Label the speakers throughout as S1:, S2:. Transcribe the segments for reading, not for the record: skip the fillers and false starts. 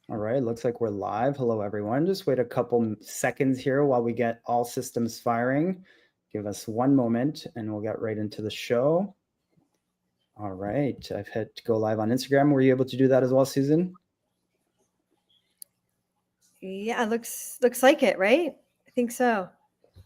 S1: All right, looks like we're live. Hello, everyone. Just wait a couple seconds here while we get all systems firing. Give us one moment and we'll get right into the show. All right, I've hit go live on Instagram. Were you able to do that as well, Susan?
S2: Yeah, looks like it, right? I think so.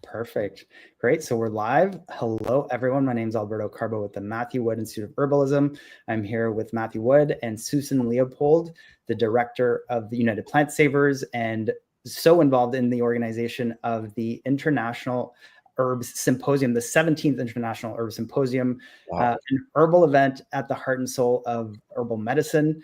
S1: Perfect. Great. So we're live. Hello, everyone. My name is Alberto Carbo with the Matthew Wood Institute of Herbalism. I'm here with Matthew Wood and Susan Leopold, the director of the United Plant Savers, and so involved in the organization of the International Herb Symposium, the 17th International Herb Symposium, an herbal event at the heart and soul of herbal medicine.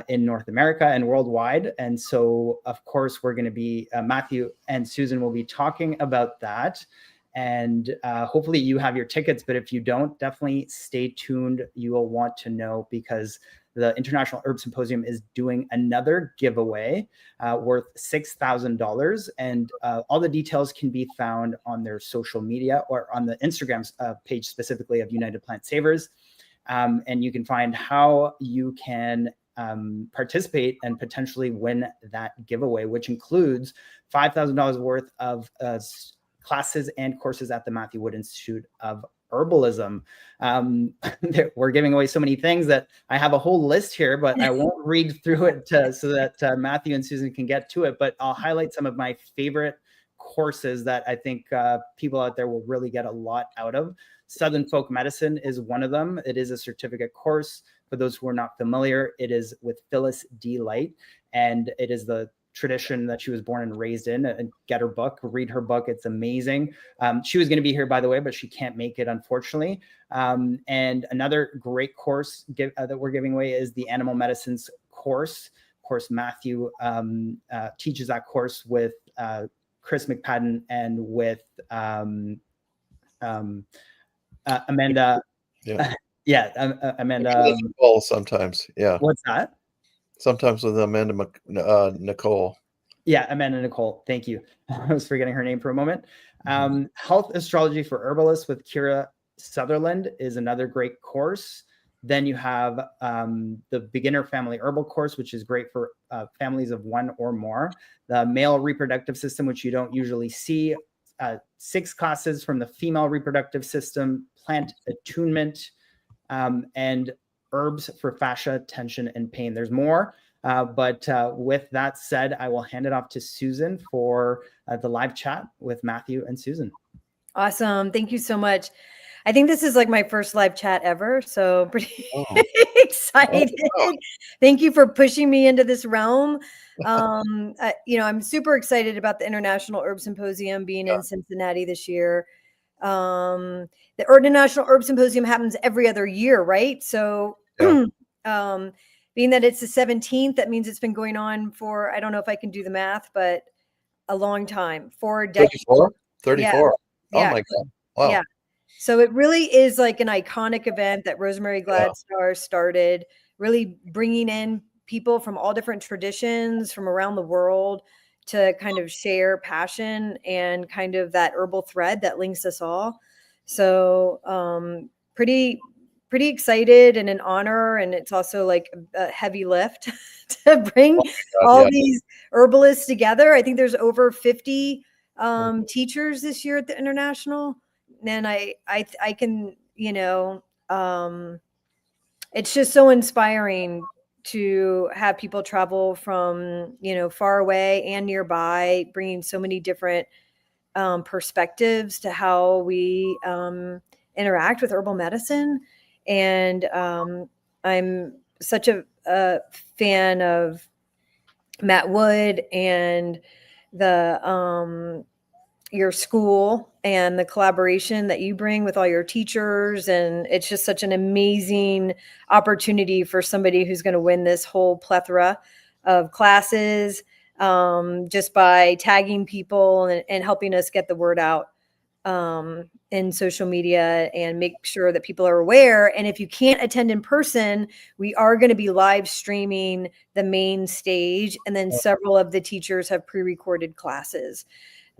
S1: In North America and worldwide. And so, of course, we're going to be, Matthew and Susan will be talking about that. And hopefully you have your tickets, but if you don't, definitely stay tuned. You will want to know because the International Herb Symposium is doing another giveaway worth $6,000. And all the details can be found on their social media or on the Instagram page specifically of United Plant Savers. And you can find how you can participate and potentially win that giveaway, which includes $5,000 worth of classes and courses at the Matthew Wood Institute of Herbalism. We're giving away so many things that I have a whole list here, but I won't read through it so that Matthew and Susan can get to it. But I'll highlight some of my favorite courses that I think people out there will really get a lot out of. Southern Folk Medicine is one of them. It is a certificate course. For those who are not familiar, it is with Phyllis D, and it is the tradition that she was born and raised in. And get her book, read her book. It's amazing. She was going to be here, by the way, but she can't make it, unfortunately. And another great course that we're giving away is the Animal Medicines course. Of course, Matthew teaches that course with Chris McPadden and with Amanda. Yeah, Amanda.
S3: Nicole sometimes. Yeah.
S1: What's that?
S3: Sometimes with Amanda Nicole.
S1: Yeah, Amanda Nicole. Thank you. I was forgetting her name for a moment. Health Astrology for Herbalists with Kira Sutherland is another great course. Then you have the Beginner Family Herbal course, which is great for families of one or more. The Male Reproductive System, which you don't usually see. 6 classes from the Female Reproductive System, Plant Attunement, and Herbs for Fascia, Tension, and Pain. There's more, but with that said, I will hand it off to Susan for the live chat with Matthew and Susan.
S2: Awesome. Thank you so much. I think this is like my first live chat ever, so pretty excited. Wow. Thank you for pushing me into this realm. I'm super excited about the International Herb Symposium being in Cincinnati this year. The International Herb Symposium happens every other year, right? So being that it's the 17th, that means it's been going on for, I don't know if I can do the math, but a long time, 4 decades.
S3: 34.
S2: Yeah.
S3: Oh my God. Wow.
S2: Yeah. So it really is like an iconic event that Rosemary Gladstar started, really bringing in people from all different traditions from around the world to kind of share passion and kind of that herbal thread that links us all. So pretty excited and an honor. And it's also like a heavy lift to bring these herbalists together. I think there's over 50 teachers this year at the International. And I can, it's just so inspiring to have people travel from, far away and nearby, bringing so many different perspectives to how we interact with herbal medicine. And I'm such a fan of Matt Wood and the your school and the collaboration that you bring with all your teachers. And it's just such an amazing opportunity for somebody who's going to win this whole plethora of classes just by tagging people and helping us get the word out in social media and make sure that people are aware. And if you can't attend in person, we are going to be live streaming the main stage. And then several of the teachers have pre-recorded classes.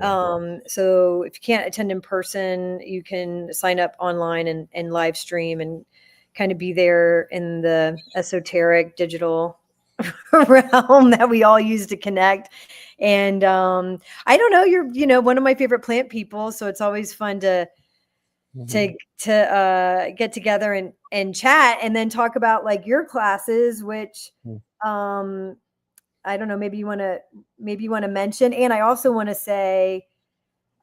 S2: So if you can't attend in person, you can sign up online and live stream and kind of be there in the esoteric digital realm that we all use to connect. And I don't know, you're one of my favorite plant people, so it's always fun to get together and chat, and then talk about like your classes, which I don't know, maybe you want to mention. And I also want to say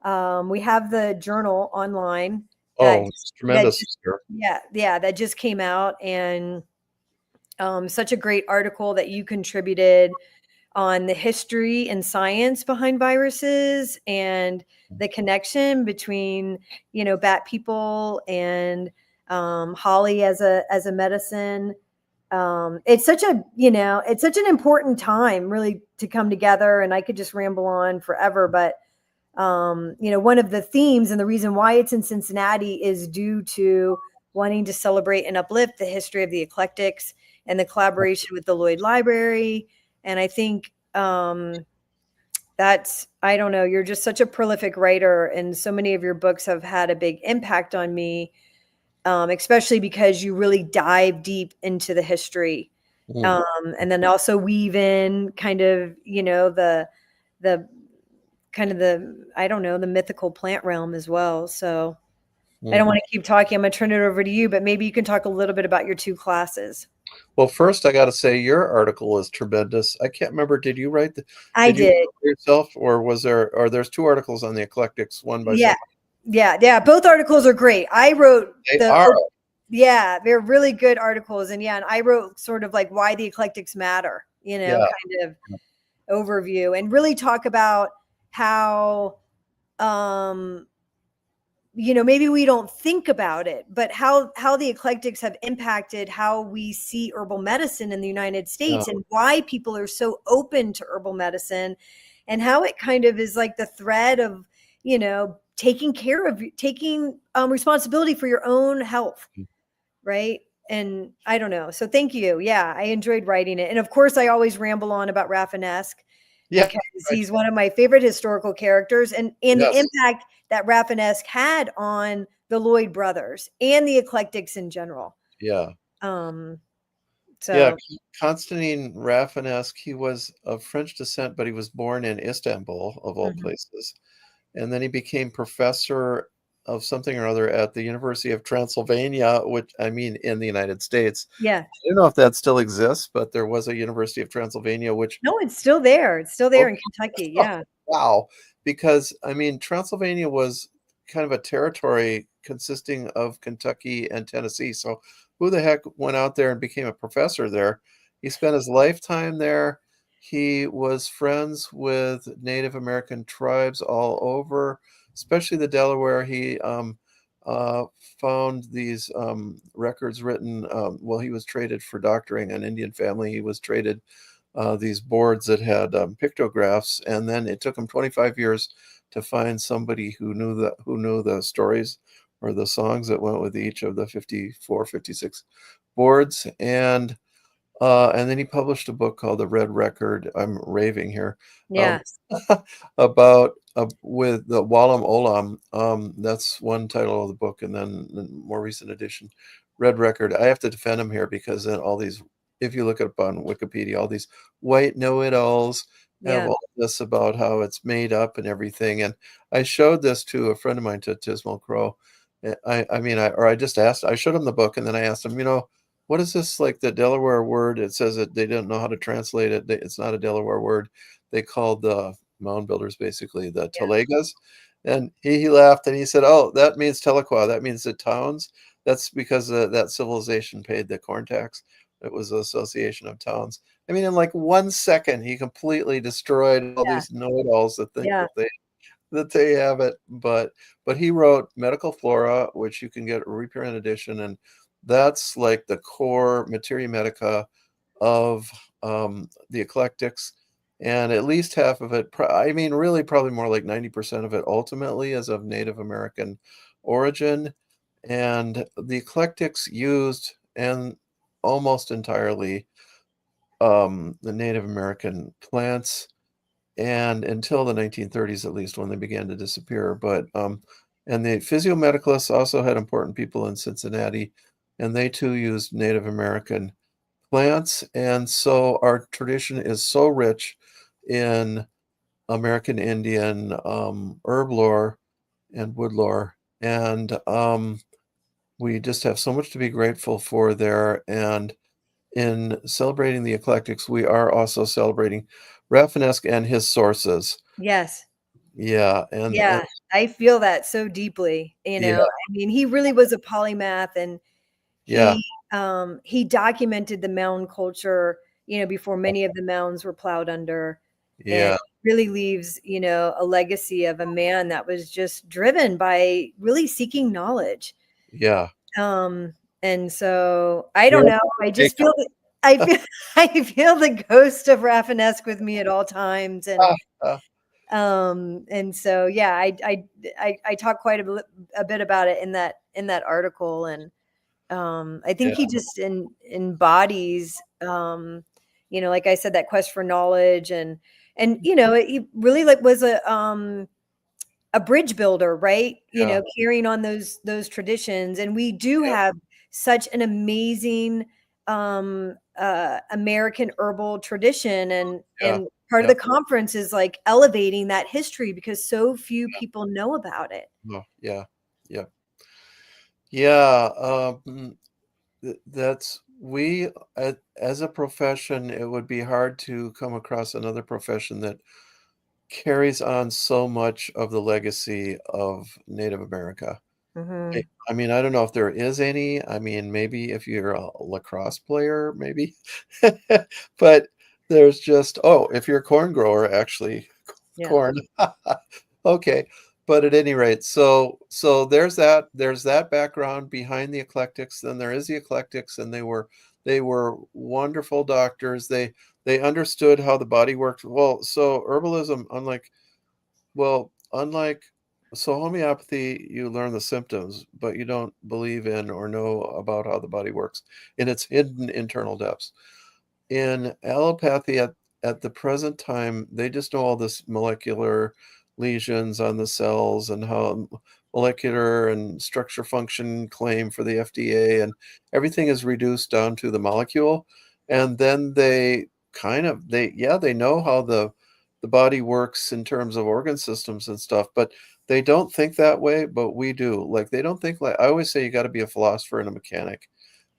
S2: we have the journal online.
S3: It's tremendous.
S2: That just came out, and such a great article that you contributed on the history and science behind viruses and the connection between, bat people and holly as a medicine. It's such an important time really to come together, and I could just ramble on forever, but one of the themes and the reason why it's in Cincinnati is due to wanting to celebrate and uplift the history of the eclectics and the collaboration with the Lloyd Library. And I think I don't know, you're just such a prolific writer, and so many of your books have had a big impact on me, especially because you really dive deep into the history, and then also weave in kind of, the I don't know, the mythical plant realm as well. So I don't want to keep talking. I'm going to turn it over to you, but maybe you can talk a little bit about your 2 classes.
S3: Well, first I got to say your article is tremendous. I can't remember. Did you write
S2: I did.
S3: You yourself, or there's 2 articles on the eclectics, one by
S2: somebody? Yeah. Both articles are great. I wrote they're really good articles. And and I wrote sort of like why the eclectics matter, kind of overview, and really talk about how, maybe we don't think about it, but how the eclectics have impacted how we see herbal medicine in the United States, and why people are so open to herbal medicine, and how it kind of is like the thread of, taking responsibility for your own health. Right. And I don't know. So thank you. Yeah. I enjoyed writing it. And of course I always ramble on about Rafinesque. Because he's one of my favorite historical characters, and the impact that Rafinesque had on the Lloyd brothers and the eclectics in general.
S3: Constantin Rafinesque, he was of French descent, but he was born in Istanbul, of all places. And then he became professor of something or other at the University of Transylvania, in the United States.
S2: Yeah.
S3: I don't know if that still exists, but there was a University of Transylvania,
S2: No, it's still there. It's still there in Kentucky. Yeah.
S3: Wow. Because, Transylvania was kind of a territory consisting of Kentucky and Tennessee. So who the heck went out there and became a professor there? He spent his lifetime there. He was friends with Native American tribes all over, especially the Delaware. He found these records written. He was traded for doctoring an Indian family. He was traded these boards that had pictographs, and then it took him 25 years to find somebody who knew the stories or the songs that went with each of the 54, 56 boards. And then he published a book called The Red Record. I'm raving here. About with the Walam Olam. That's one title of the book, and then the more recent edition, Red Record. I have to defend him here because then all these, if you look it up on Wikipedia, all these white know-it-alls have all this about how it's made up and everything. And I showed this to a friend of mine, to Tismal Crow. I showed him the book, and then I asked him, what is this, like the Delaware word? It says that they didn't know how to translate it. It's not a Delaware word. They called the mound builders basically the Telegas. And he laughed and he said, oh, that means Telequa. That means the towns. That's because that civilization paid the corn tax. It was the Association of Towns. In like 1 second, he completely destroyed all these know-it-alls that think that they have it. But he wrote Medical Flora, which you can get a reprint edition, and that's like the core materia medica of the eclectics, and at least half of it, really probably more like 90% of it ultimately is of Native American origin. And the eclectics used, and almost entirely, the Native American plants, and until the 1930s at least, when they began to disappear. But and the physiomedicalists also had important people in Cincinnati, and they too used Native American plants. And so our tradition is so rich in American Indian herb lore and wood lore. And we just have so much to be grateful for there. And in celebrating the eclectics, we are also celebrating Rafinesque and his sources.
S2: Yes.
S3: Yeah. And
S2: Yeah, I feel that so deeply,
S3: yeah,
S2: I mean, he really was a polymath, and
S3: yeah,
S2: he documented the mound culture, before many of the mounds were plowed under, and
S3: yeah,
S2: really leaves, a legacy of a man that was just driven by really seeking knowledge.
S3: yeah.
S2: And so I don't
S3: Yeah.
S2: know, I just feel that I feel I feel the ghost of Rafinesque with me at all times, and so yeah, I talk quite a bit about it in that article, and I think
S3: Yeah.
S2: he just embodies, like I said, that quest for knowledge, and he really like was a bridge builder, right?
S3: Yeah.
S2: Carrying on those traditions, and we do
S3: Yeah.
S2: have such an amazing American herbal tradition, and
S3: Yeah.
S2: part of
S3: Yeah.
S2: the conference is like elevating that history because so few people know about it.
S3: Oh, yeah. Yeah. Yeah. That's we as a profession, it would be hard to come across another profession that carries on so much of the legacy of Native America. I
S2: Hmm.
S3: I mean, I don't know if there is any. I mean, maybe if you're a lacrosse player, maybe. But there's just if you're a corn grower, actually,
S2: Yeah.
S3: corn. Okay. But at any rate, so there's that background behind the eclectics. Then there is the eclectics, and they were wonderful doctors. They understood how the body worked. Well, so herbalism, unlike so homeopathy, you learn the symptoms, but you don't believe in or know about how the body works in its hidden internal depths. In allopathy at the present time, they just know all this molecular lesions on the cells and how molecular and structure function claim for the FDA, and everything is reduced down to the molecule. And then they know how the body works in terms of organ systems and stuff, but they don't think that way, but we do. Like they don't think like I always say you got to be a philosopher and a mechanic,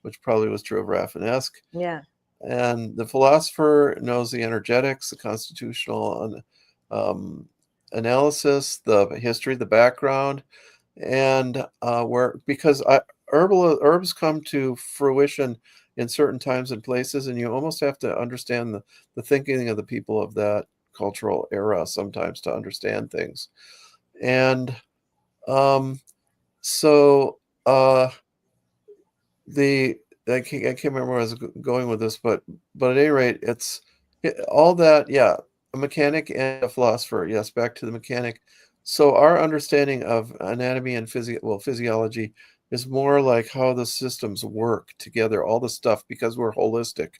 S3: which probably was true of Rafinesque.
S2: Yeah.
S3: And the philosopher knows the energetics, the constitutional um, analysis, the history, the background, and where because herbs come to fruition in certain times and places, and you almost have to understand the thinking of the people of that cultural era sometimes to understand things. And so the I can't remember where I was going with this, but at any rate, all that. Yeah, a mechanic and a philosopher. Yes, back to the mechanic. So our understanding of anatomy and physiology is more like how the systems work together, all the stuff, because we're holistic.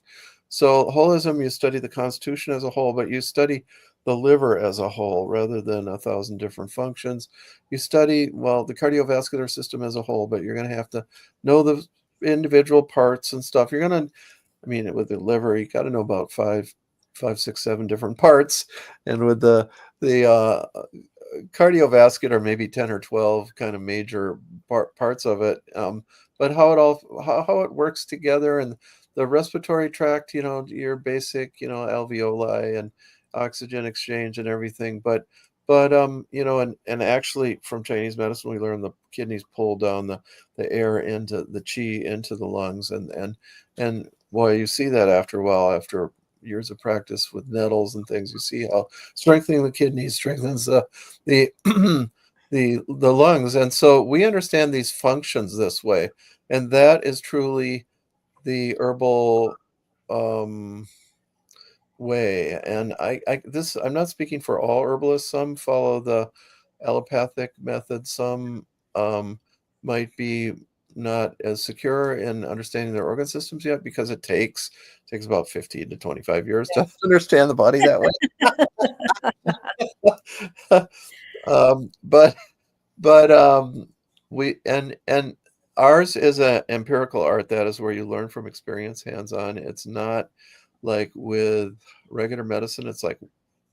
S3: So holism, you study the constitution as a whole, but you study the liver as a whole rather than 1,000 different functions. You study, well, the cardiovascular system as a whole, but you're going to have to know the individual parts and stuff. You're gonna, I mean, with the liver, you got to know about five, six, seven different parts, and with the cardiovascular, maybe 10 or 12 kind of major parts of it. But how it works together, and the respiratory tract, your basic, alveoli and oxygen exchange and everything. But and actually from Chinese medicine, we learned the kidneys pull down the air into the qi into the lungs, and boy, you see that after a while, after years of practice with nettles and things, you see how strengthening the kidneys strengthens the the lungs. And so we understand these functions this way, and that is truly the herbal way. And I'm not speaking for all herbalists. Some follow the allopathic method. Some might be not as secure in understanding their organ systems yet, because it takes about 15 to 25 years to understand the body that way. But we and Ours is an empirical art. That is where you learn from experience, hands-on. It's not like with regular medicine. It's like,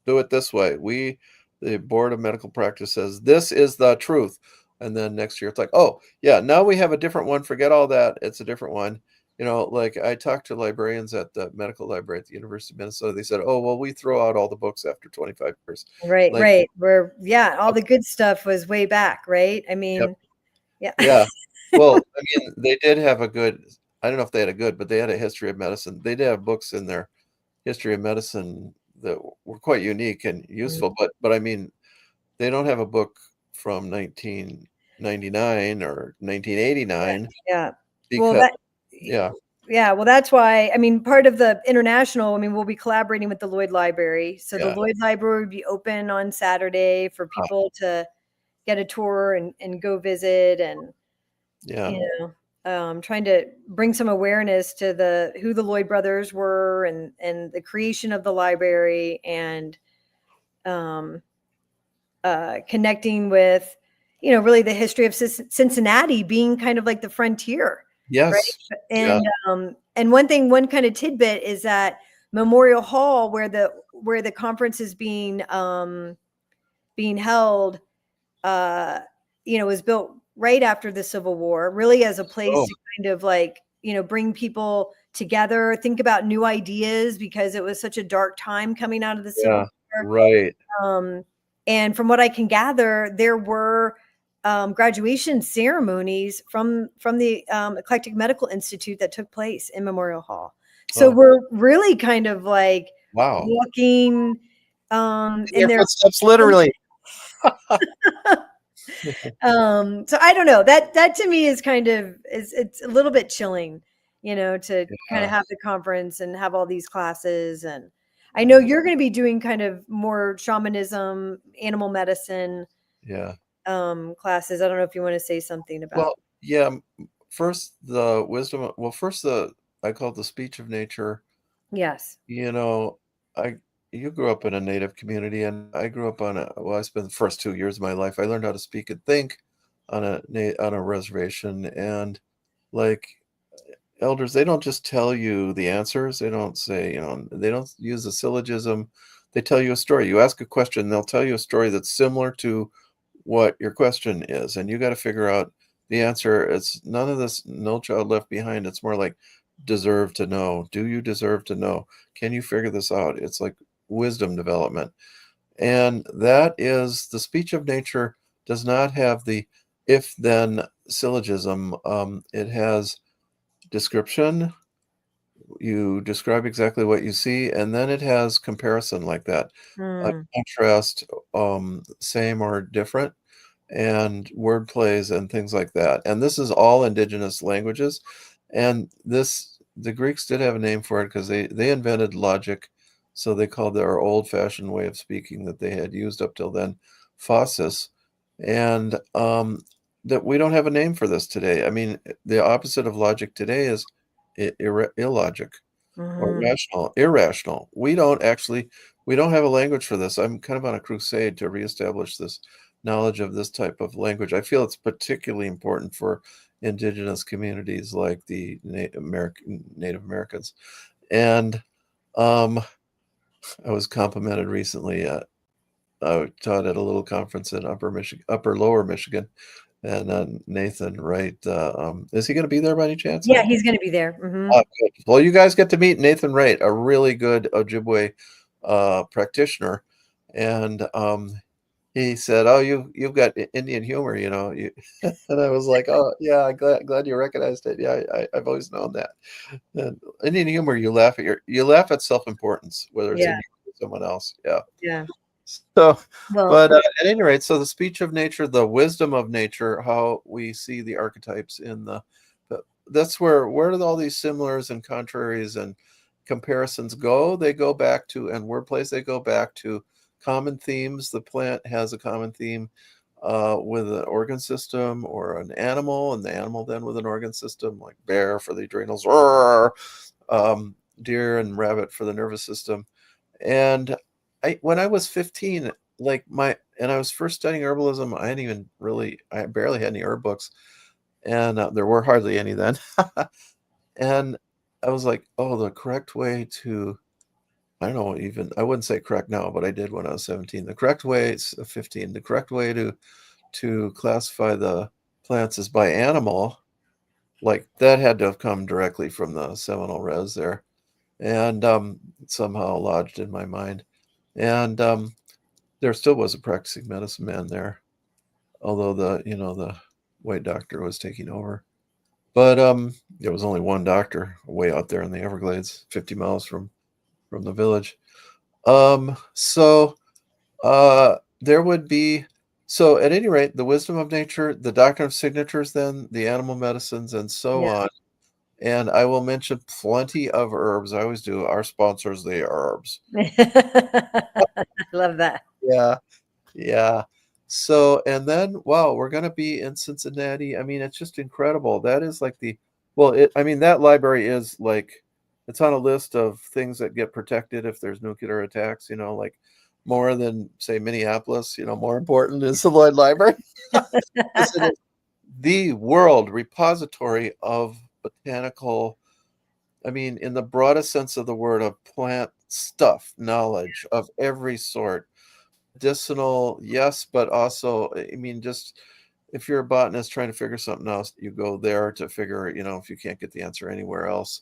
S3: do it this way. The Board of Medical Practice says, this is the truth. And then next year, it's like, oh, yeah, now we have a different one. Forget all that. It's a different one. Like I talked to librarians at the medical library at the University of Minnesota. They said, oh, well, we throw out all the books after 25 years.
S2: Right,
S3: Like,
S2: right. All the good stuff was way back, right? I mean,
S3: yep.
S2: yeah.
S3: Yeah. Well, I mean, they did have I don't know if they had a good, but they had a history of medicine. They did have books in their history of medicine that were quite unique and useful. But I mean, they don't have a book from 1999 or 1989
S2: Yeah.
S3: because,
S2: Well, that's why, I mean, part of the international, I mean, we'll be collaborating with the Lloyd Library. So the Lloyd Library will be open on Saturday for people to get a tour and go visit, and trying to bring some awareness to who the Lloyd brothers were and the creation of the library, and connecting with, really the history of Cincinnati being kind of like the frontier.
S3: Yes.
S2: Right. And one kind of tidbit is that Memorial Hall, where the conference is being held, was built right after the Civil War, really as a place to kind of like, bring people together, think about new ideas, because it was such a dark time coming out of the Civil War.
S3: Right.
S2: And from what I can gather, there were graduation ceremonies from the Eclectic Medical Institute that took place in Memorial Hall. So we're really kind of like walking in their
S1: footsteps, literally.
S2: So I don't know, that to me is it's a little bit chilling, to kind of have the conference and have all these classes. And I know you're going to be doing kind of more shamanism, animal medicine, classes. I don't know if you want to say something about.
S3: Well, yeah. First, the wisdom. Well, first, I call it the speech of nature.
S2: Yes.
S3: You grew up in a native community, and I grew up I spent the first 2 years of my life. I learned how to speak and think on a reservation, and like elders, they don't just tell you the answers. They don't say, they don't use a syllogism. They tell you a story. You ask a question, they'll tell you a story that's similar to what your question is, and you got to figure out the answer. It's none of this "No Child Left Behind." It's more like deserve to know. Do you deserve to know? Can you figure this out? It's like wisdom development. And that is the speech of nature. Does not have the if then syllogism. It has description. You describe exactly what you see, and then it has comparison like that. Contrast, same or different, and word plays and things like that. And this is all indigenous languages. And the Greeks did have a name for it because they invented logic. So they called their old-fashioned way of speaking that they had used up till then phasis. And that we don't have a name for this today. I mean, the opposite of logic today is illogic or irrational. We don't have a language for this. I'm kind of on a crusade to reestablish this knowledge of this type of language. I feel it's particularly important for indigenous communities like the Native Americans. And I was complimented recently. I taught at a little conference in Lower Michigan, and Nathan Wright. Is he going to be there by any chance?
S2: Yeah, he's going to be there.
S3: Good. Well, you guys get to meet Nathan Wright, a really good Ojibwe practitioner, and he said, "Oh, you've got Indian humor, and I was like, "Oh, yeah, glad you recognized it. Yeah, I've always known that. And Indian humor, you laugh at self-importance, whether it's in you or someone else. Yeah,
S2: yeah.
S3: So, but at any rate, so the speech of nature, the wisdom of nature, how we see the archetypes that's where do all these similars and contraries and comparisons go? They go back to, and wordplays, they go back to common themes. The plant has a common theme with an organ system, or an animal, and the animal then with an organ system, like bear for the adrenals, or deer and rabbit for the nervous system. And when I was 15, and I was first studying herbalism, I barely had any herb books. and there were hardly any then. And I was like, oh, the correct way to, I don't know, even, I wouldn't say correct now, but I did when I was 17. The correct way, 15, the correct way to classify the plants is by animal. Like that had to have come directly from the seminal res there, and somehow lodged in my mind. And there still was a practicing medicine man there, although the white doctor was taking over. But there was only one doctor way out there in the Everglades, 50 miles from the village. So there would be, so at any rate, the wisdom of nature, the doctrine of signatures, then the animal medicines, and so
S2: Yeah.
S3: on. And I will mention plenty of herbs. I always do. Our sponsors, the herbs.
S2: I love that.
S3: Yeah. Yeah. So, and then, wow, we're going to be in Cincinnati. I mean, it's just incredible. That is like I mean, that library is like, it's on a list of things that get protected if there's nuclear attacks, like more than, say, Minneapolis, more important is the Lloyd Library. Because it is the world repository of botanical, I mean, in the broadest sense of the word, of plant stuff, knowledge of every sort. Medicinal, yes, but also, I mean, just if you're a botanist trying to figure something else, you go there to figure, if you can't get the answer anywhere else.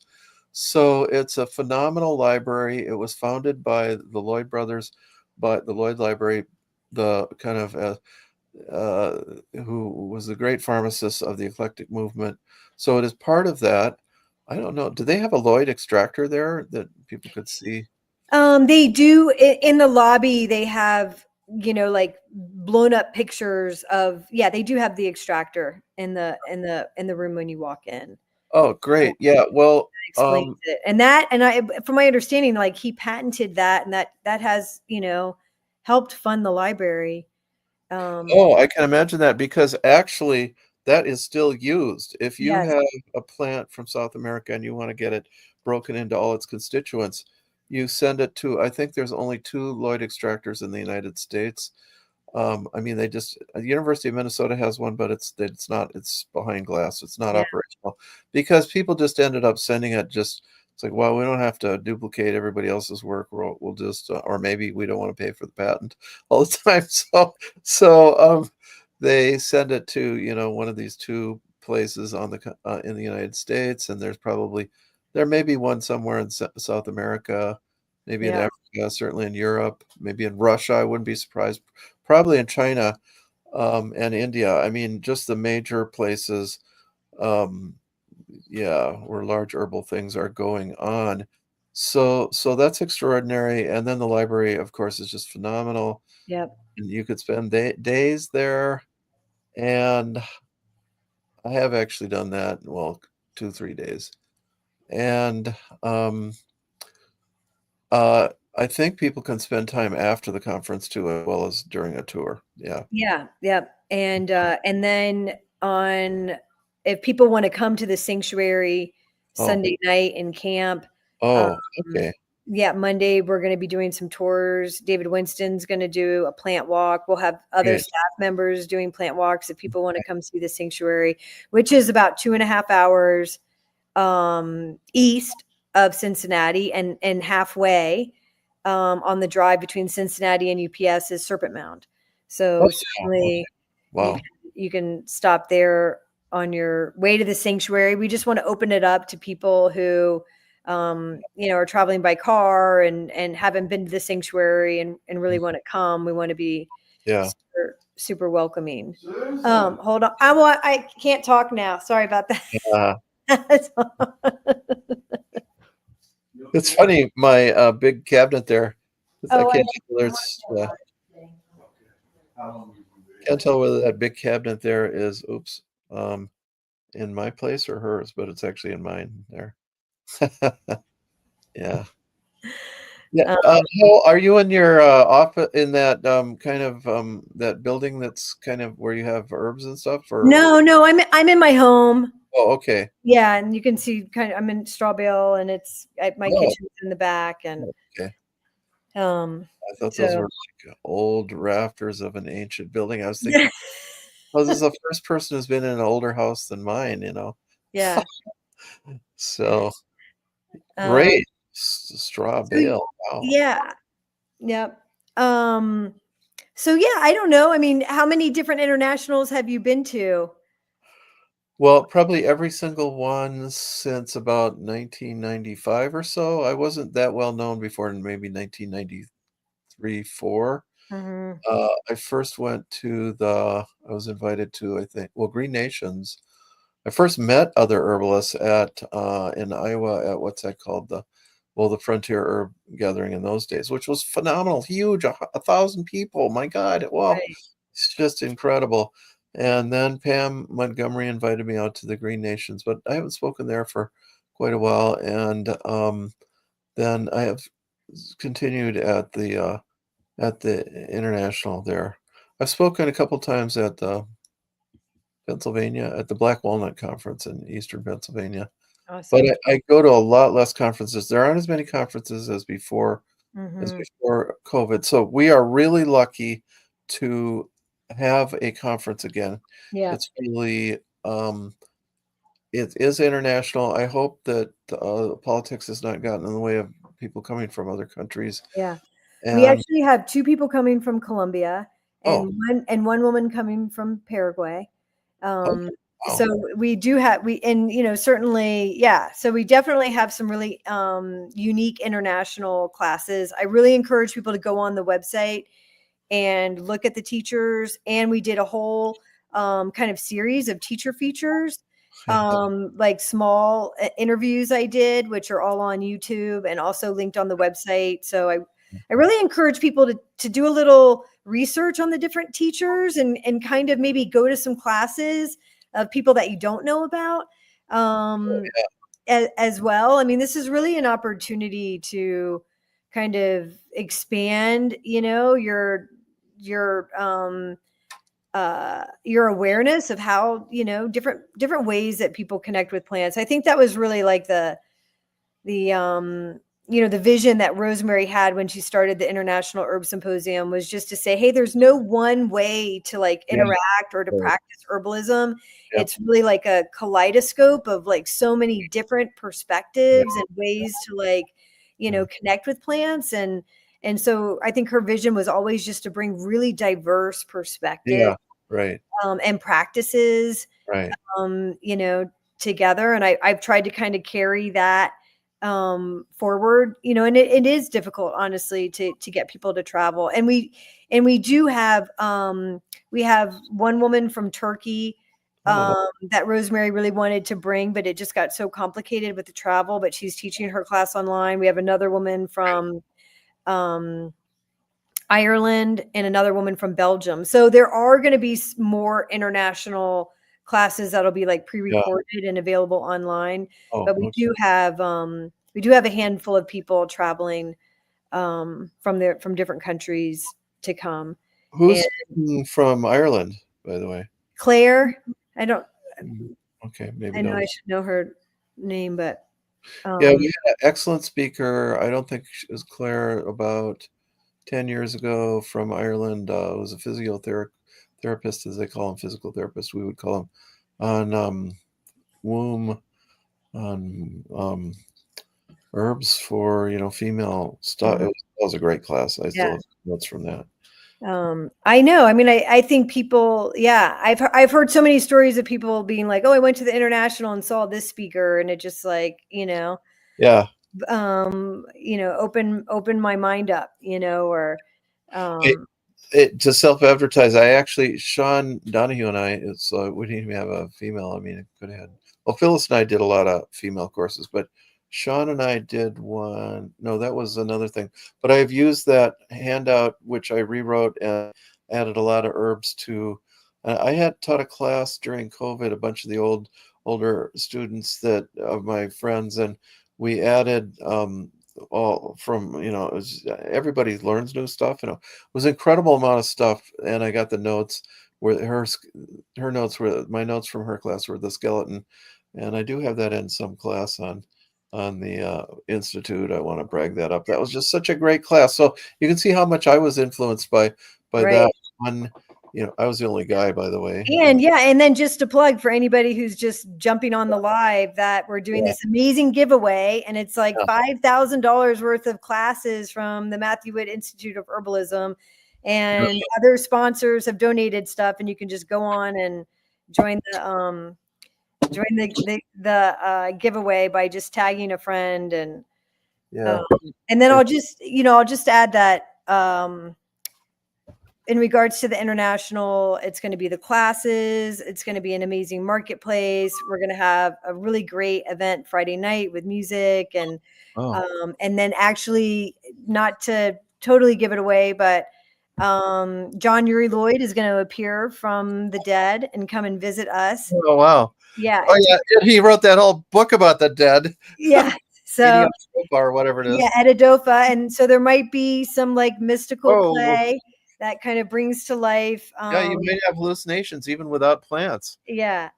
S3: So it's a phenomenal library. It was founded by the Lloyd brothers, but the Lloyd Library, the kind of who was the great pharmacist of the eclectic movement. So it is part of that. I don't know. Do they have a Lloyd extractor there that people could see?
S2: They do in the lobby. They have, like blown up pictures of, they do have the extractor in the room when you walk in.
S3: Oh, great. Yeah. Well,
S2: Explains it. And from my understanding, like he patented that, and that has, helped fund the library.
S3: I can imagine that, because actually that is still used. If you
S2: Yes.
S3: have a plant from South America and you want to get it broken into all its constituents, you send it to, I think there's only 2 Lloyd extractors in the United States. I mean, the University of Minnesota has one, but it's behind glass. It's not operational, because people just ended up sending it. It's like, well, we don't have to duplicate everybody else's work. We'll just, or maybe we don't want to pay for the patent all the time. So they send it to, one of these 2 places in the United States. And there may be one somewhere in South America, maybe in Africa, certainly in Europe, maybe in Russia. I wouldn't be surprised. Probably in China and India. I mean, just the major places, where large herbal things are going on. So that's extraordinary. And then the library, of course, is just phenomenal.
S2: Yep.
S3: And you could spend days there. And I have actually done that. Well, 2-3 days. And I think people can spend time after the conference too, as well as during a tour. Yeah.
S2: Yeah. Yep. And then if people want to come to the sanctuary Sunday night in camp.
S3: Okay.
S2: Yeah, Monday we're going to be doing some tours. David Winston's going to do a plant walk. We'll have other
S3: Great.
S2: staff members doing plant walks if people want to come see the sanctuary, which is about 2.5 hours east of Cincinnati, and halfway on the drive between Cincinnati and UPS is Serpent Mound. So certainly
S3: Wow.
S2: you can stop there on your way to the sanctuary. We just want to open it up to people who are traveling by car and haven't been to the sanctuary and really want to come. We want to be super, super welcoming. Hold on. I can't talk now. Sorry about that.
S3: It's funny, my big cabinet there. I can't tell whether that big cabinet there is in my place or hers, but it's actually in mine there. Yeah. Yeah. How are you in your office in that kind of that building that's kind of where you have herbs and stuff? Or
S2: No, I'm in my home.
S3: Oh, okay.
S2: Yeah, and you can see I'm in straw bale, and it's my kitchen's in the back, and
S3: okay.
S2: I
S3: thought those were like old rafters of an ancient building. I was thinking Well, this is the first person who's been in an older house than mine, you know.
S2: Yeah.
S3: So
S2: Um,
S3: great. Straw
S2: so
S3: bale. Wow.
S2: yeah. Yep. Um, so yeah, I don't know. I mean, how many different internationals have you been to?
S3: Well, probably every single one since about 1995 or so. I wasn't that well known before in maybe 1993, 4.
S2: Hmm.
S3: I first went to I was invited to, I think, well, Green Nations. I first met other herbalists in Iowa at what's that called? The Frontier Herb Gathering in those days, which was phenomenal, huge, 1,000 people. My God, well,
S2: Right.
S3: it's just incredible. And then Pam Montgomery invited me out to the Green Nations, but I haven't spoken there for quite a while. And then I have continued at the international there. I've spoken a couple times at Pennsylvania at the Black Walnut Conference in Eastern Pennsylvania. But
S2: Awesome.
S3: I go to a lot less conferences. There aren't as many conferences as
S2: Hmm.
S3: before COVID. So we are really lucky to have a conference again.
S2: Yeah.
S3: It's really it is international. I hope that politics has not gotten in the way of people coming from other countries.
S2: Yeah. We
S3: And
S2: actually have two people coming from Colombia
S3: oh,
S2: and one woman coming from Paraguay.
S3: okay,
S2: Um,
S3: wow,
S2: so we do have and certainly, yeah. So we definitely have some really unique international classes. I really encourage people to go on the website and look at the teachers. And we did a whole kind of series of teacher features, like small interviews I did, which are all on YouTube and also linked on the website. So I really encourage people to do a little research on the different teachers and kind of maybe go to some classes of people that you don't know about as well. I mean, this is really an opportunity to kind of expand, your awareness of how, different ways that people connect with plants. I think that was really like the vision that Rosemary had when she started the International Herb Symposium, was just to say, hey, there's no one way to like
S3: yeah,
S2: interact or to
S3: right,
S2: practice herbalism.
S3: yep,
S2: It's really like a kaleidoscope of like so many different
S3: yeah,
S2: perspectives and ways to like,
S3: yeah,
S2: connect with plants. And so I think her vision was always just to bring really diverse perspectives
S3: yeah, right,
S2: and practices
S3: right,
S2: um, you know, together. And I've tried to kind of carry that forward, and it is difficult, honestly, to get people to travel. And we do have we have one woman from Turkey
S3: oh,
S2: that Rosemary really wanted to bring, but it just got so complicated with the travel, but she's teaching her class online. We have another woman from um Ireland and another woman from Belgium. So there are going to be more international classes that'll be like
S3: yeah,
S2: pre-recorded and available online.
S3: oh,
S2: But
S3: okay.
S2: we do have a handful of people traveling from different countries to come. And
S3: Who's from Ireland, by the way?
S2: Claire, I don't
S3: Mm, okay, maybe
S2: I know
S3: don't.
S2: I should know her name, but
S3: Yeah,
S2: um
S3: we had an excellent speaker. I don't think it was Claire, about 10 years ago, from Ireland. Was a therapist, as they call them, physical therapist, we would call them, on womb, on herbs for, female stuff.
S2: mhm.
S3: That was a great class. I still
S2: Yeah.
S3: have notes from that.
S2: I know. I mean, I think people, yeah, I've heard so many stories of people being like, "Oh, I went to the international and saw this speaker," and it just like,
S3: Yeah.
S2: open my mind up, or
S3: It,
S2: um,
S3: to self-advertise, I actually, Sean Donahue and I, we didn't even have a female. I mean, it could have had, well, Phyllis and I did a lot of female courses, but Sean and I did one. No, that was another thing. But I've used that handout, which I rewrote and added a lot of herbs to. I had taught a class during COVID, a bunch of the older students that of my friends, and we added all from, everybody learns new stuff, was an incredible amount of stuff. And I got the notes where her notes were, my notes from her class were the skeleton. And I do have that in some class on the institute. I want to brag that up. That was just such a great class. So you can see how much I was influenced by that
S2: right.
S3: one I was the only guy, by the way.
S2: And and then just to plug for anybody who's just jumping on the live that we're doing this amazing giveaway, and it's like $5,000 worth of classes from the Matthew Wood Institute of Herbalism, and other sponsors have donated stuff, and you can just go on and join the giveaway by just tagging a friend, and and then I'll just add that in regards to the international, it's going to be the classes. It's going to be an amazing marketplace. We're going to have a really great event Friday night with music, and then actually, not to totally give it away, but John Uri Lloyd is going to appear from the dead and come and visit us.
S3: Oh, wow.
S2: Yeah.
S3: Oh, yeah. He wrote that whole book about the dead.
S2: Yeah. So,
S3: or whatever it is.
S2: Yeah, Edidofa. And so there might be some like mystical play that kind of brings to life.
S3: Yeah, you may have hallucinations even without plants.
S2: Yeah.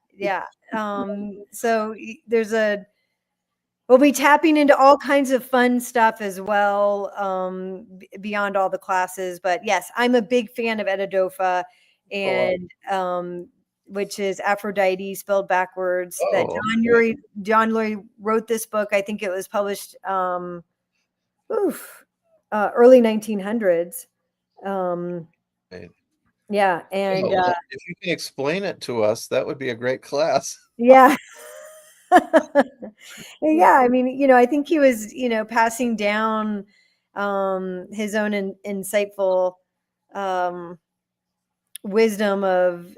S2: So we'll be tapping into all kinds of fun stuff as well, beyond all the classes. But yes, I'm a big fan of Edidofa, and which is Aphrodite spelled backwards. That John Lurie wrote this book. I think it was published early 1900s. Yeah, and
S3: if you can explain it to us, that would be a great class.
S2: Yeah. Yeah, I mean, I think he was, passing down his own insightful wisdom of,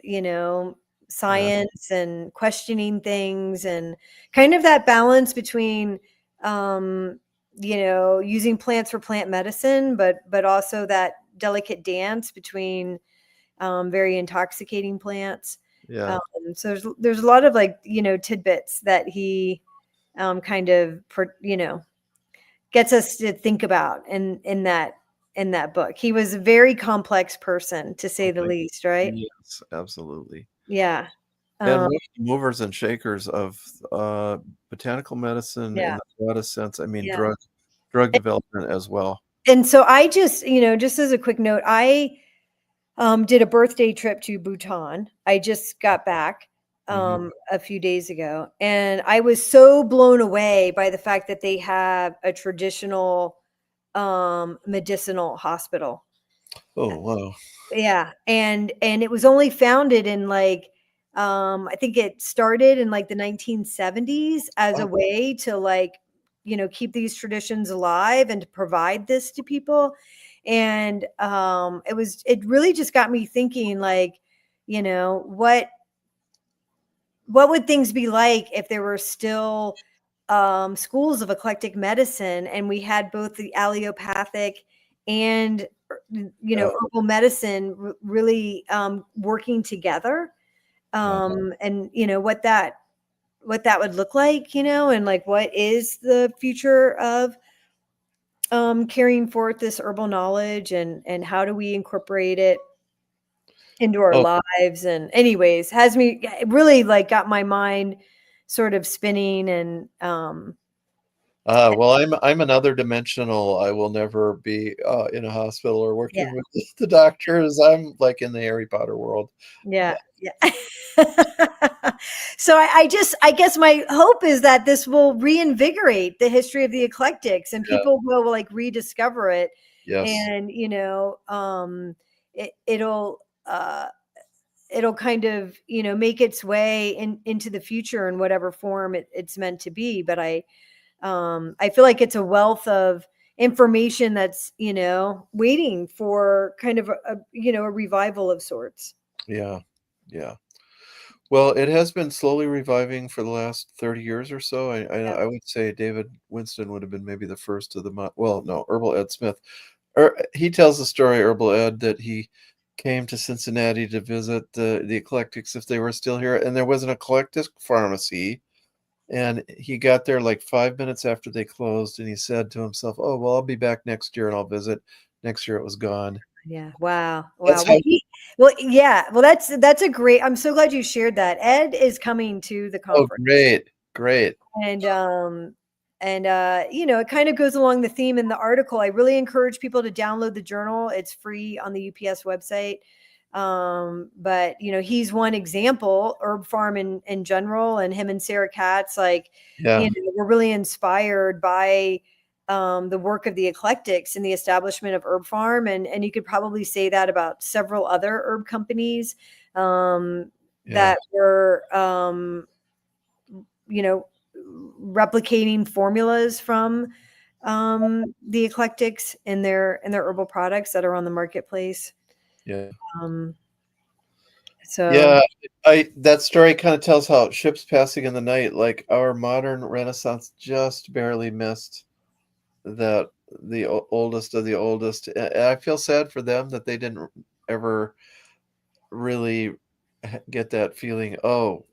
S2: science and questioning things, and kind of that balance between using plants for plant medicine, but also that delicate dance between very intoxicating plants.
S3: Yeah.
S2: So there's a lot of tidbits that he kind of gets us to think about in that book. He was a very complex person, to say the least, right?
S3: Yes, absolutely.
S2: Yeah.
S3: And one of the movers and shakers of botanical medicine in the broadest sense. I mean, drug development as well.
S2: And so I just, just as a quick note, I did a birthday trip to Bhutan. I just got back a few days ago, and I was so blown away by the fact that they have a traditional medicinal hospital.
S3: Oh, wow.
S2: Yeah. And it was only founded in I think it started in the 1970s as a way to keep these traditions alive and to provide this to people. And it really just got me thinking, what would things be like if there were still schools of eclectic medicine, and we had both the allopathic and herbal medicine really working together, and what that would look like, and what is the future of carrying forth this herbal knowledge, and how do we incorporate it into our lives. And anyways, has me really got my mind sort of spinning, and
S3: well, I'm another dimensional. I will never be in a hospital or working with the doctors. I'm like in the Harry Potter world.
S2: Yeah. So I guess my hope is that this will reinvigorate the history of the eclectics, and people will rediscover it.
S3: Yes.
S2: And it'll kind of make its way into the future in whatever form it's meant to be. But I feel like it's a wealth of information that's waiting for kind of a revival of sorts.
S3: Yeah. Well, it has been slowly reviving for the last 30 years or so. I would say David Winston would have been maybe the first of the Herbal Ed Smith. He tells the story, Herbal Ed, that he came to Cincinnati to visit the eclectics if they were still here, and there was an eclectic pharmacy, and he got there like 5 minutes after they closed, and he said to himself, "Oh, well, I'll be back next year and I'll visit." Next year it was gone.
S2: Yeah. Wow. That's a great, I'm so glad you shared that. Ed is coming to the conference.
S3: Oh, great.
S2: And it kind of goes along the theme in the article. I really encourage people to download the journal. It's free on the UPS website. But he's one example. Herb Farm in general, and him and Sarah Katz, we're really inspired by the work of the eclectics and the establishment of Herb Farm, and you could probably say that about several other herb companies that were replicating formulas from the eclectics in their herbal products that are on the marketplace.
S3: That story kind of tells how ships passing in the night, like our modern Renaissance just barely missed that the oldest of the oldest. And I feel sad for them that they didn't ever really get that feeling. Oh,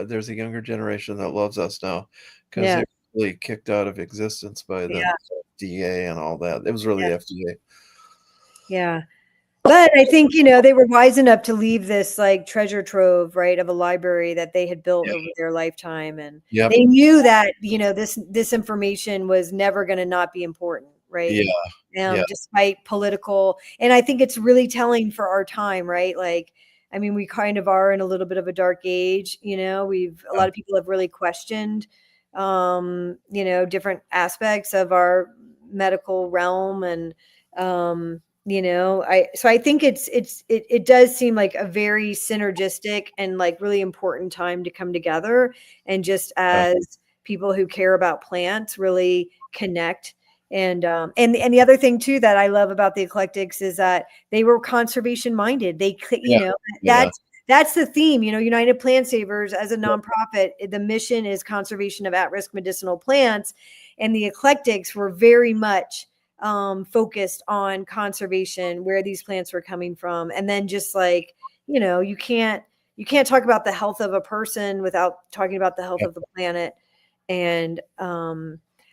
S3: there's a younger generation that loves us now, because they're really kicked out of existence by the FDA and all that. It was really the FDA.
S2: Yeah. But I think, they were wise enough to leave this like treasure trove, right, of a library that they had built over their lifetime. And they knew that, this information was never going to not be important, right? Despite political. And I think it's really telling for our time, right? Like, I mean, we kind of are in a little bit of a dark age, a lot of people have really questioned, different aspects of our medical realm. And, I think it does seem like a very synergistic and like really important time to come together, and just as people who care about plants really connect. And the other thing too that I love about the eclectics is that they were conservation minded. That's the theme. United Plant Savers as a nonprofit, the mission is conservation of at-risk medicinal plants, and the eclectics were very much focused on conservation, where these plants were coming from. And then just like, you can't talk about the health of a person without talking about the health of the planet. And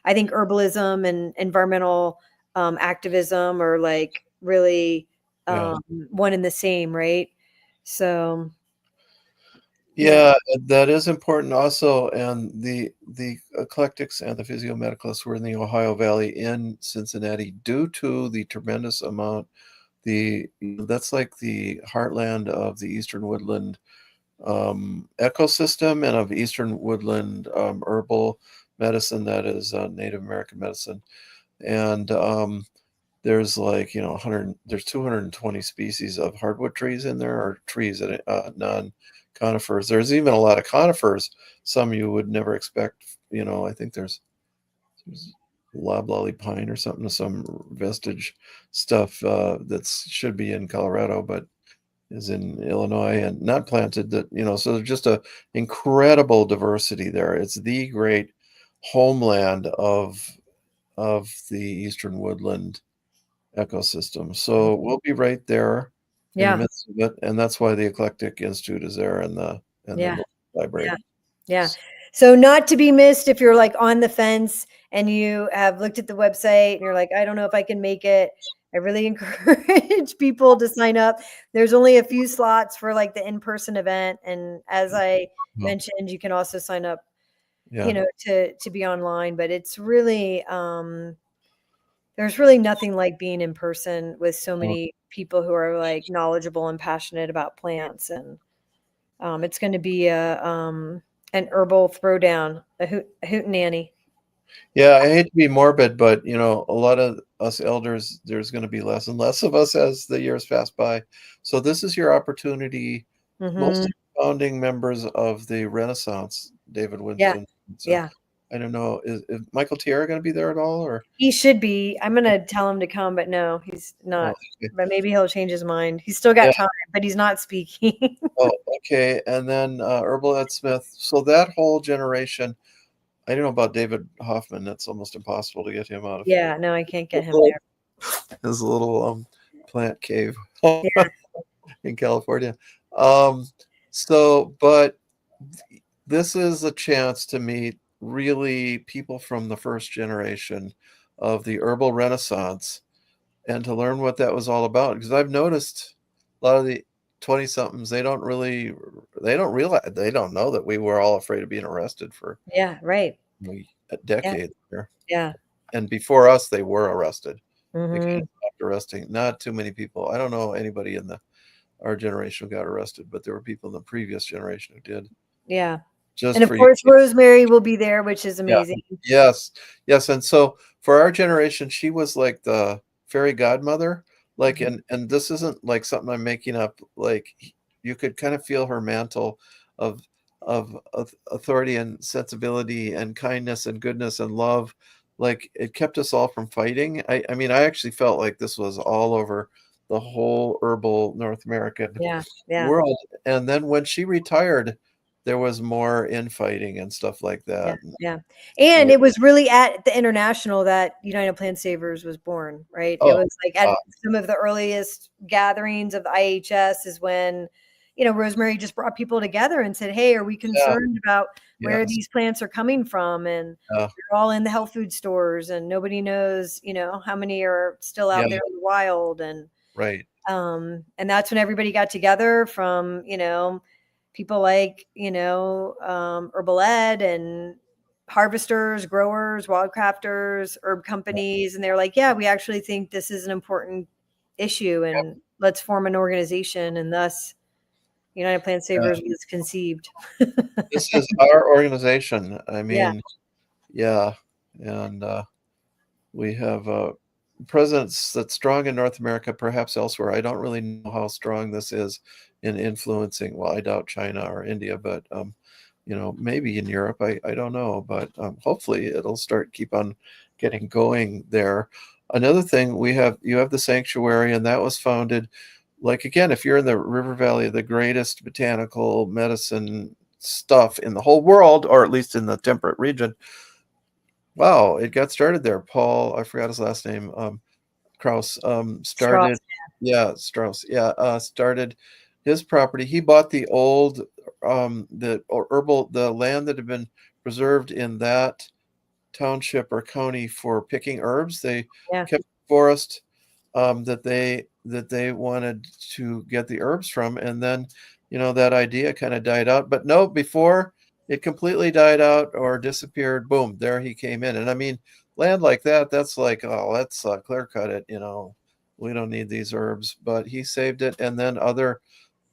S2: I think herbalism and environmental activism are like really one and the same, right? So
S3: that is important also. And the eclectics and the physiomedicalists were in the Ohio Valley in Cincinnati due to the tremendous amount, that's like the heartland of the Eastern Woodland ecosystem, and of Eastern Woodland herbal medicine that is Native American medicine. And there's like, there's 220 species of hardwood trees in there, or trees that non-conifers. There's even a lot of conifers, some you would never expect. I think there's loblolly pine or something, some vestige stuff that should be in Colorado, but is in Illinois and not planted. So there's just a incredible diversity there. It's the great homeland of the Eastern Woodland ecosystem. So we'll be right there in the midst of it, and that's why the Eclectic Institute is there, and the library.
S2: So not to be missed if you're like on the fence and you have looked at the website and you're like, I don't know if I can make it. I really encourage people to sign up. There's only a few slots for like the in-person event, and as I mentioned, you can also sign up to be online. But it's really there's really nothing like being in person with so many people who are like knowledgeable and passionate about plants. And it's going to be an herbal throwdown, a hootenanny.
S3: I hate to be morbid, but a lot of us elders, there's going to be less and less of us as the years pass by. So this is your opportunity. Most of the founding members of the Renaissance, David Winston. I don't know, is Michael Tierra going to be there at all, or
S2: he should be? I'm going to tell him to come, but no, he's not. But maybe he'll change his mind. He's still got time, but he's not speaking.
S3: Okay. And then Herbal Ed Smith. So that whole generation. I don't know about David Hoffman. That's almost impossible to get him out of.
S2: No, I can't get him there.
S3: His little plant cave in California. But this is a chance to meet really people from the first generation of the herbal renaissance, and to learn what that was all about. Because I've noticed a lot of the 20-somethings, they don't realize, they don't know that we were all afraid of being arrested for a decade there. And before us, they were arrested. They kind of stopped arresting. Not too many people. I don't know anybody in the our generation who got arrested, but there were people in the previous generation who did.
S2: Yeah.
S3: Just
S2: And of
S3: for you.
S2: course, Rosemary will be there, which is amazing.
S3: Yes. And so for our generation, she was like the fairy godmother. Like, and this isn't like something I'm making up. Like, you could kind of feel her mantle of authority and sensibility and kindness and goodness and love. Like, it kept us all from fighting. I mean, I actually felt like this was all over the whole herbal North American world. And then when she retired, there was more infighting and stuff like that.
S2: And it was really at the International that United Plant Savers was born, right? It was like at some of the earliest gatherings of the IHS is when, Rosemary just brought people together and said, hey, are we concerned about where these plants are coming from? And they're all in the health food stores and nobody knows, how many are still out there in the wild. And and that's when everybody got together from, people like, Herbal Ed and harvesters, growers, wildcrafters, herb companies. And they're like, yeah, we actually think this is an important issue and let's form an organization. And thus United Plant Savers was conceived.
S3: This is our organization. I mean, and we have a presence that's strong in North America, perhaps elsewhere. I don't really know how strong this is in influencing. Well, I doubt China or India, but maybe in Europe. I don't know, but hopefully it'll keep on getting going there. Another thing you have the sanctuary, and that was founded. Like, again, if you're in the River Valley, the greatest botanical medicine stuff in the whole world, or at least in the temperate region. Wow, it got started there. Paul, I forgot his last name, Krauss, started. Strauss. Started his property. He bought the old, the land that had been preserved in that township or county for picking herbs. They kept forest that they wanted to get the herbs from, and then that idea kind of died out. But no, before it completely died out or disappeared, boom, there he came in. And I mean, land like that's like, oh, let's clear cut it. We don't need these herbs, but he saved it, and then other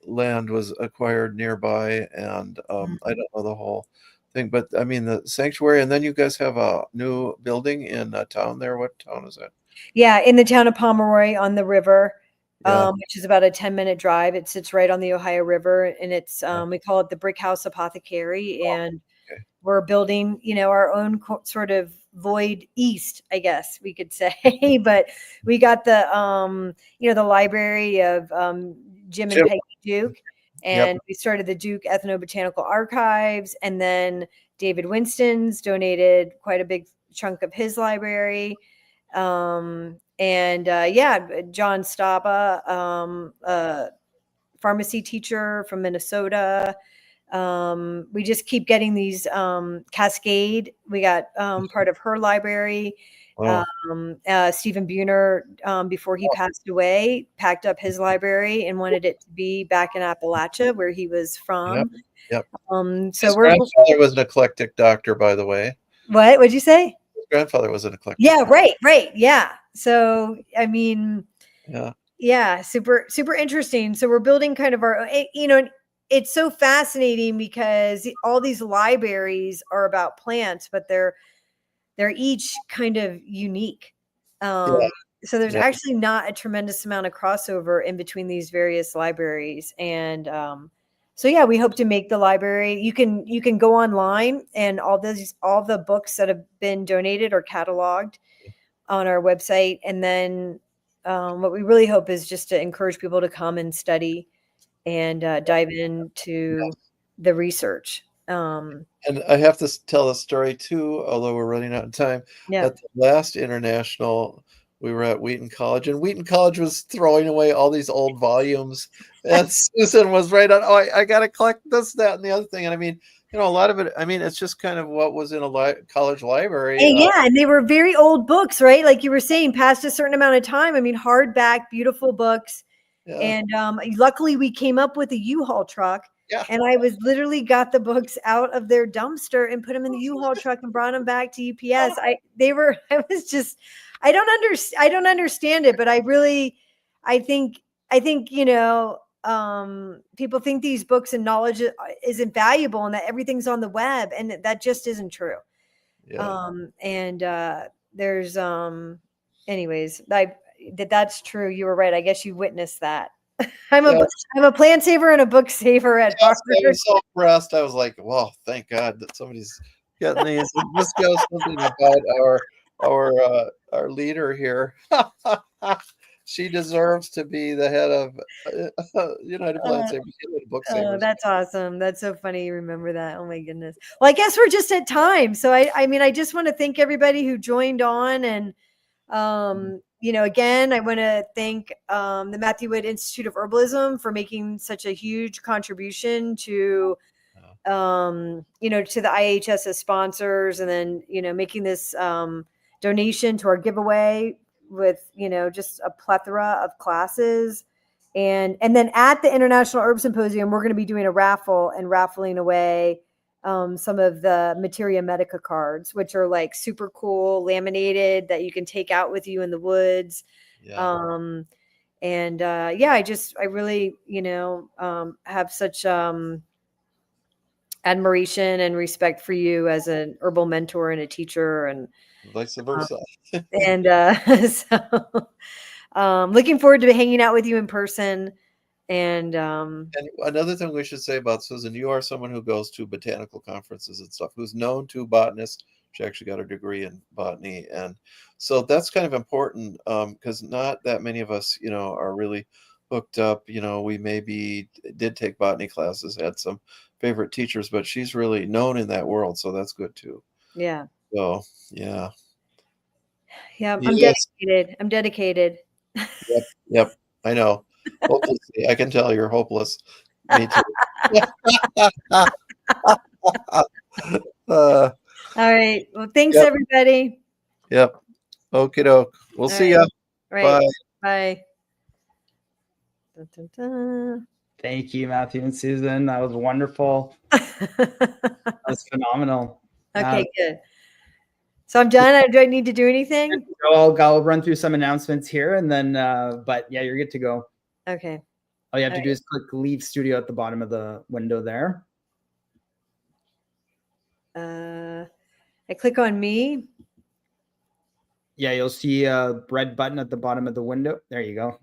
S3: land was acquired nearby, and I don't know the whole thing, but I mean the sanctuary. And then you guys have a new building in a town there. What town is that?
S2: In the town of Pomeroy on the river, which is about a 10-minute drive. It sits right on the Ohio River, and it's we call it the Brick House Apothecary, and we're building our own sort of void east, I guess we could say. But we got the the library of Jim and Peggy Duke, and we started the Duke Ethnobotanical Archives, and then David Winston's donated quite a big chunk of his library. John Staba, pharmacy teacher from Minnesota. We just keep getting these Cascade. We got part of her library. Stephen Buhner, before he passed away, packed up his library and wanted it to be back in Appalachia, where he was from. So
S3: his grandfather was an eclectic doctor, by the way.
S2: What'd you say?
S3: His grandfather was an eclectic.
S2: Right. Yeah. So I mean, super interesting. So we're building kind of our, it's so fascinating because all these libraries are about plants, but they're each kind of unique. So there's actually not a tremendous amount of crossover in between these various libraries. And we hope to make the library. You can go online, and all the books that have been donated are cataloged on our website. And then what we really hope is just to encourage people to come and study and dive into the research.
S3: And I have to tell a story too, although we're running out of time. At the last International, we were at Wheaton College, and Wheaton College was throwing away all these old volumes. And Susan was right on, I got to collect this, that, and the other thing. And I mean, a lot of it, I mean, it's just kind of what was in a college library.
S2: And they were very old books, right? Like you were saying, past a certain amount of time. I mean, hardback, beautiful books. And luckily we came up with a U-Haul truck. And I literally got the books out of their dumpster and put them in the U-Haul truck and brought them back to UPS. I don't understand it, but I think, people think these books and knowledge isn't valuable and that everything's on the web, and that just isn't true.
S3: Yeah.
S2: There's anyways, that's true. You were right. I guess you witnessed that. I'm a plant saver and a book saver at
S3: Yes, I
S2: Harvard.
S3: was so impressed. I was like, well, thank God that somebody's getting these. This goes something about our leader here. She deserves to be the head of United Plant Savers, United Book
S2: Oh,
S3: Savers.
S2: that's awesome. That's so funny. You remember that. Oh my goodness. Well, I guess we're just at time. So I mean, I just want to thank everybody who joined on, and again, I want to thank the Matthew Wood Institute of Herbalism for making such a huge contribution to to the IHS as sponsors, and then making this donation to our giveaway with just a plethora of classes. And then at the International Herb Symposium, we're going to be doing a raffle and raffling away some of the Materia Medica cards, which are like super cool, laminated, that you can take out with you in the woods.
S3: Yeah.
S2: I really, have such admiration and respect for you as an herbal mentor and a teacher, and
S3: Vice versa.
S2: so looking forward to hanging out with you in person. And
S3: another thing we should say about Susan, you are someone who goes to botanical conferences and stuff, who's known to botanists. She actually got her degree in botany. And so that's kind of important because not that many of us, are really hooked up. We maybe did take botany classes, had some favorite teachers, but she's really known in that world. So that's good too.
S2: Yeah.
S3: So, yeah.
S2: Yeah.
S3: Yes.
S2: I'm dedicated.
S3: Yep. I know. Hopelessly. I can tell you're hopeless. Me too.
S2: All right. Well, thanks, everybody.
S3: Yep. Okie doke. We'll see ya.
S2: Right.
S3: Bye.
S2: Bye. Dun, dun, dun.
S1: Thank you, Matthew and Susan. That was wonderful. That was phenomenal.
S2: Okay, good. So I'm done. Do I need to do anything?
S1: I'll run through some announcements here, and then, but yeah, you're good to go.
S2: Okay.
S1: All you have to do is click leave studio at the bottom of the window there.
S2: I click on me.
S1: Yeah, you'll see a red button at the bottom of the window. There you go.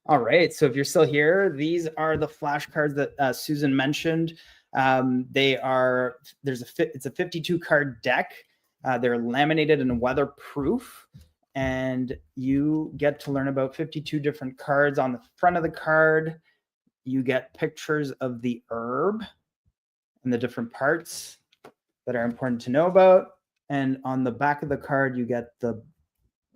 S1: All right. So if you're still here, these are the flashcards that Susan mentioned. It's a 52 card deck. They're laminated and weatherproof, and you get to learn about 52 different cards. On the front of the card, you get pictures of the herb and the different parts that are important to know about. And on the back of the card, you get the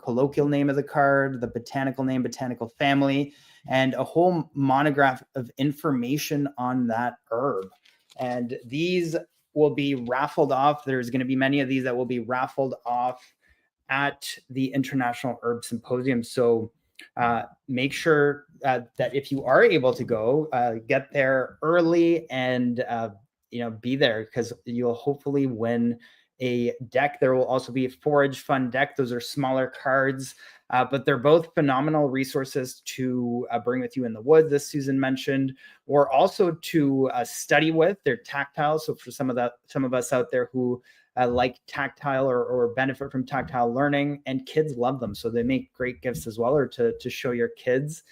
S1: colloquial name of the card, the botanical name, botanical family, and a whole monograph of information on that herb. And these will be raffled off. There's going to be many of these that will be raffled off at the International Herb Symposium. So make sure that if you are able to go, get there early and be there, because you'll hopefully win a deck. There will also be a Forage Fun deck. Those are smaller cards, but they're both phenomenal resources to bring with you in the woods, as Susan mentioned, or also to study with. They're tactile. So for some of us out there who like tactile or benefit from tactile learning, and kids love them. So they make great gifts as well, or to show your kids.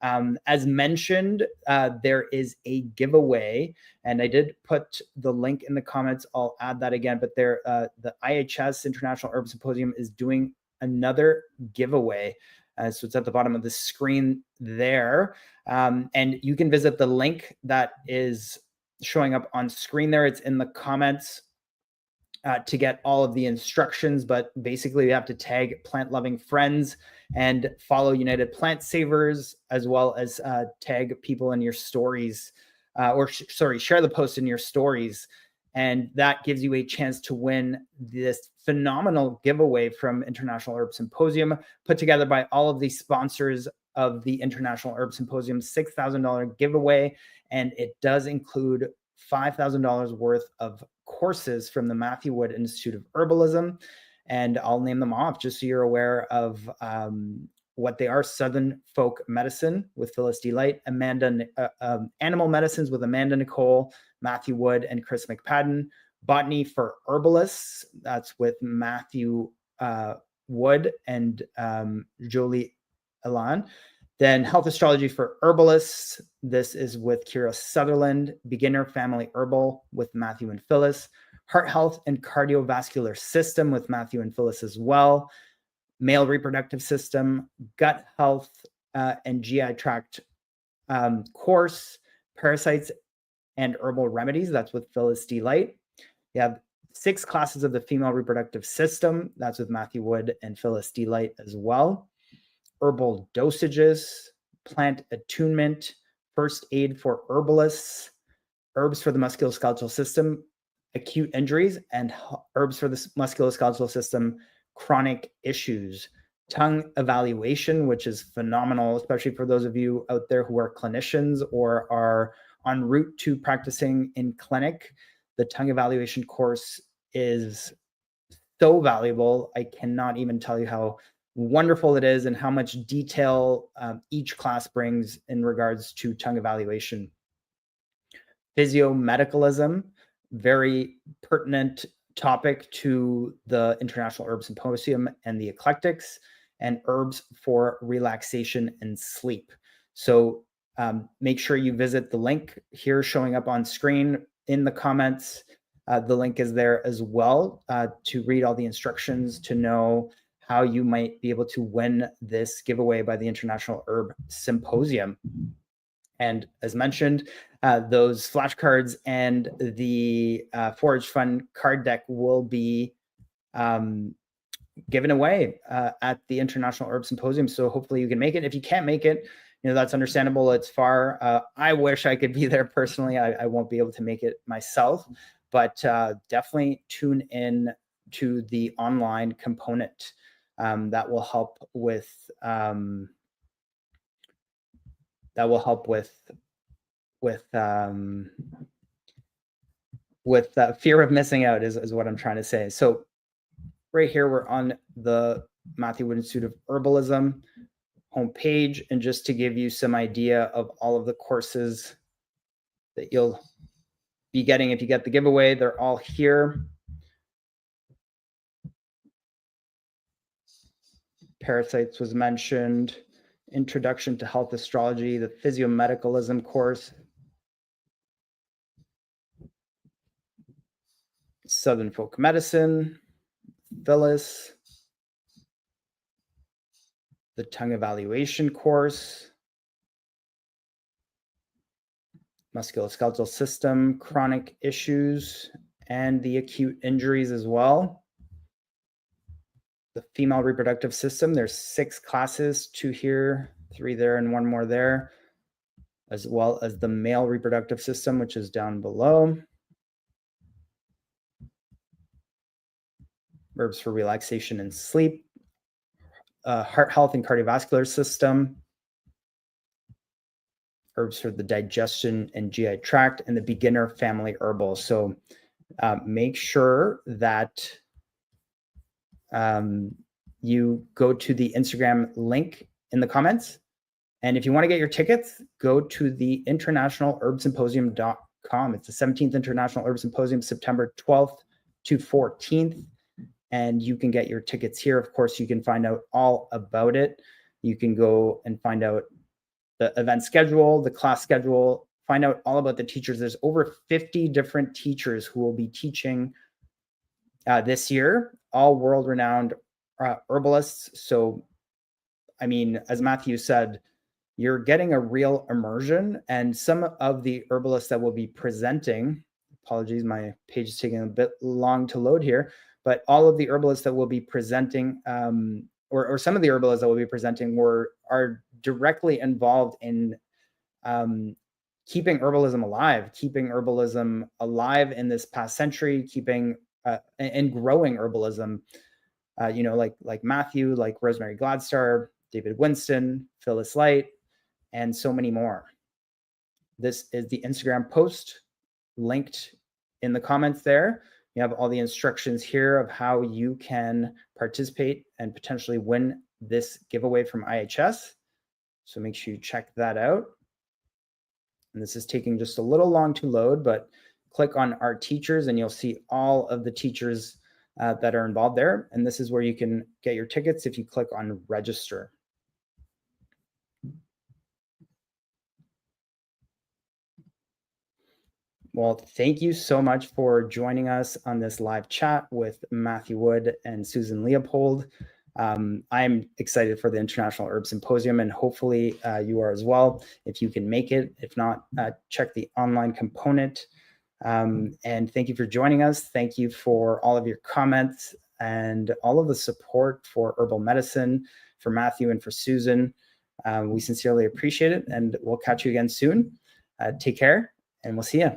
S1: As mentioned, there is a giveaway, and I did put the link in the comments. I'll add that again, but the IHS International Herb Symposium is doing another giveaway. So it's at the bottom of the screen there. And you can visit the link that is showing up on screen there. It's in the comments to get all of the instructions, but basically you have to tag plant loving friends and follow United Plant Savers, as well as tag people in your stories, share the post in your stories. And that gives you a chance to win this phenomenal giveaway from International Herb Symposium, put together by all of the sponsors of the International Herb Symposium, $6,000 giveaway. And it does include $5,000 worth of courses from the Matthew Wood Institute of Herbalism. And I'll name them off just so you're aware of what they are: Southern Folk Medicine with Phyllis D. Animal Medicines with Amanda Nicole, Matthew Wood, and Chris McPadden. Botany for Herbalists, that's with Matthew Wood and Jolie Elan. Then Health Astrology for Herbalists, this is with Kira Sutherland. Beginner Family Herbal with Matthew and Phyllis. Heart Health and Cardiovascular System with Matthew and Phyllis as well. Male Reproductive System, Gut Health and GI Tract course, Parasites and Herbal Remedies, that's with Phyllis D. Light. You have 6 classes of the Female Reproductive System, that's with Matthew Wood and Phyllis D. Light as well. Herbal Dosages, Plant Attunement, First Aid for Herbalists, Herbs for the Musculoskeletal System, Acute Injuries, and Herbs for the Musculoskeletal System, Chronic Issues. Tongue Evaluation, which is phenomenal, especially for those of you out there who are clinicians or are en route to practicing in clinic. The Tongue Evaluation course is so valuable. I cannot even tell you how wonderful it is and how much detail each class brings in regards to tongue evaluation. Physiomedicalism, very pertinent topic to the International Herb Symposium and the Eclectics, and Herbs for Relaxation and Sleep. So make sure you visit the link here showing up on screen in the comments. The link is there as well to read all the instructions, to know how you might be able to win this giveaway by the International Herb Symposium. And as mentioned, those flashcards and the Forage Fund card deck will be given away at the International Herb Symposium. So hopefully you can make it. If you can't make it, that's understandable. It's far. I wish I could be there personally. I won't be able to make it myself, but definitely tune in to the online component. That will help with fear of missing out is what I'm trying to say. So right here, we're on the Matthew Wood Institute of Herbalism homepage, and just to give you some idea of all of the courses that you'll be getting if you get the giveaway, they're all here. Parasites was mentioned, Introduction to Health Astrology, the Physiomedicalism course, Southern Folk Medicine, Phyllis, the Tongue Evaluation course, Musculoskeletal System, Chronic Issues, and the Acute Injuries as well. The Female Reproductive System, there's 6 classes, 2 here, 3 there, and 1 more there, as well as the Male Reproductive System, which is down below. Herbs for Relaxation and Sleep, Heart Health and Cardiovascular System, Herbs for the Digestion and GI Tract, and the Beginner Family Herbal. So make sure that you go to the Instagram link in the comments. And if you want to get your tickets, go to the internationalherbsymposium.com. It's the 17th International Herb Symposium, September 12th to 14th. And you can get your tickets here. Of course, you can find out all about it. You can go and find out the event schedule, the class schedule, find out all about the teachers. There's over 50 different teachers who will be teaching this year, all world-renowned herbalists. So, I mean, as Matthew said, you're getting a real immersion, and some of the herbalists that will be presenting, apologies, my page is taking a bit long to load here, but all of the herbalists that will be presenting, or some of the herbalists that will be presenting are directly involved in keeping herbalism alive in this past century, keeping and growing herbalism, like Matthew, like Rosemary Gladstar, David Winston, Phyllis Light, and so many more. This is the Instagram post linked in the comments there. You have all the instructions here of how you can participate and potentially win this giveaway from IHS. So make sure you check that out. And this is taking just a little long to load, but click on our teachers and you'll see all of the teachers that are involved there. And this is where you can get your tickets if you click on register. Well, thank you so much for joining us on this live chat with Matthew Wood and Susan Leopold. I'm excited for the International Herb Symposium, and hopefully you are as well, if you can make it. If not, check the online component. And thank you for joining us. Thank you for all of your comments and all of the support for herbal medicine, for Matthew and for Susan. We sincerely appreciate it, and we'll catch you again soon. Take care, and we'll see you.